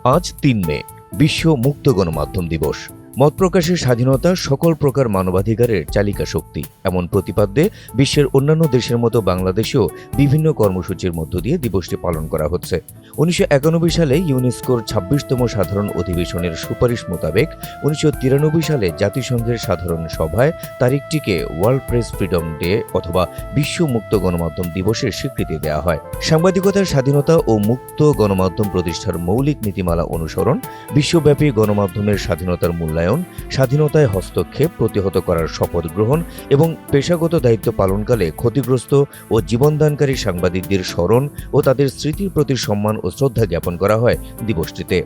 আজ ৩ মে বিশ্ব মুক্ত গণমাধ্যম দিবস। মত প্রকাশের স্বাধীনতা সকল প্রকার মানবাধিকারের চালিকা শক্তি, এমন প্রতিপাদ্যে বিশ্বের অন্যান্য দেশের মতো বাংলাদেশেও বিভিন্ন কর্মসূচির মধ্য দিয়ে দিবসটি পালন করা হচ্ছে। ১৯৯১ সালে ইউনেস্কোর ২৬তম সাধারণ অধিবেশনের সুপারিশ মোতাবেক ১৯৯৩ সালে জাতিসংঘের সাধারণ সভায় তারিখটিকে ওয়ার্ল্ড প্রেস ফ্রিডম ডে অথবা বিশ্ব মুক্ত গণমাধ্যম দিবসের স্বীকৃতি দেওয়া হয়। সাংবাদিকতার স্বাধীনতা ও মুক্ত গণমাধ্যম প্রতিষ্ঠার মৌলিক নীতিমালা অনুসরণ, বিশ্বব্যাপী গণমাধ্যমের স্বাধীনতার মূল্যায়ন, স্বাধীনতায় হস্তক্ষেপ প্রতিহত করার শপথ গ্রহণ এবং পেশাগত দায়িত্ব পালনকালে ক্ষতিগ্রস্ত ও জীবনদানকারী সাংবাদিকদের স্মরণ ও তাদের স্মৃতির প্রতি সম্মান ও শ্রদ্ধা জ্ঞাপন করা হয় দিবসটিতে।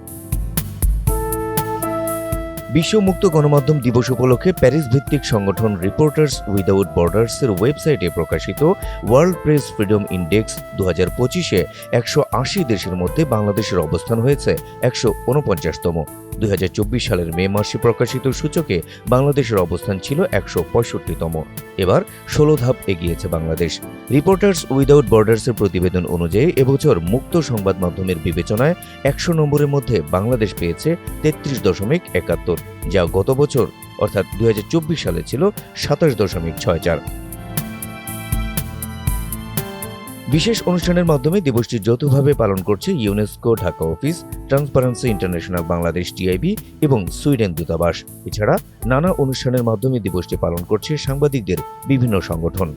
বিশ্ব মুক্ত গণমাধ্যম দিবস উপলক্ষে প্যারিস ভিত্তিক সংগঠন রিপোর্টার্স উইদাউট বর্ডার্সের ওয়েবসাইটে প্রকাশিত ওয়ার্ল্ড প্রেস ফ্রিডম ইন্ডেক্স ২০২৫-এ ১৮০ দেশের মধ্যে বাংলাদেশের অবস্থান হয়েছে ১৪৯তম। ২০২৪ সালের মে মাসে প্রকাশিত সূচকে বাংলাদেশের অবস্থান ছিল ১৬৫তম। এবার ১৬ ধাপ এগিয়েছে বাংলাদেশ। রিপোর্টার্স উইদাউট বর্ডার্সের প্রতিবেদন অনুযায়ী এবছর মুক্ত সংবাদ মাধ্যমের বিবেচনায় ১০০ নম্বরের মধ্যে বাংলাদেশ পেয়েছে ৩৩.৭১, যা গত বছর অর্থাৎ ২০২৪ সালে ছিল ২৭.৬৪। বিশেষ অনুষ্ঠানের মাধ্যমে দিবসটি যৌথভাবে পালন করছে UNESCO Dhaka office, transparency international Bangladesh TIB এবং সুইডেন দূতাবাস। এছাড়া নানা অনুষ্ঠানের মাধ্যমে দিবসটি পালন করছে সাংবাদিকদের বিভিন্ন সংগঠন।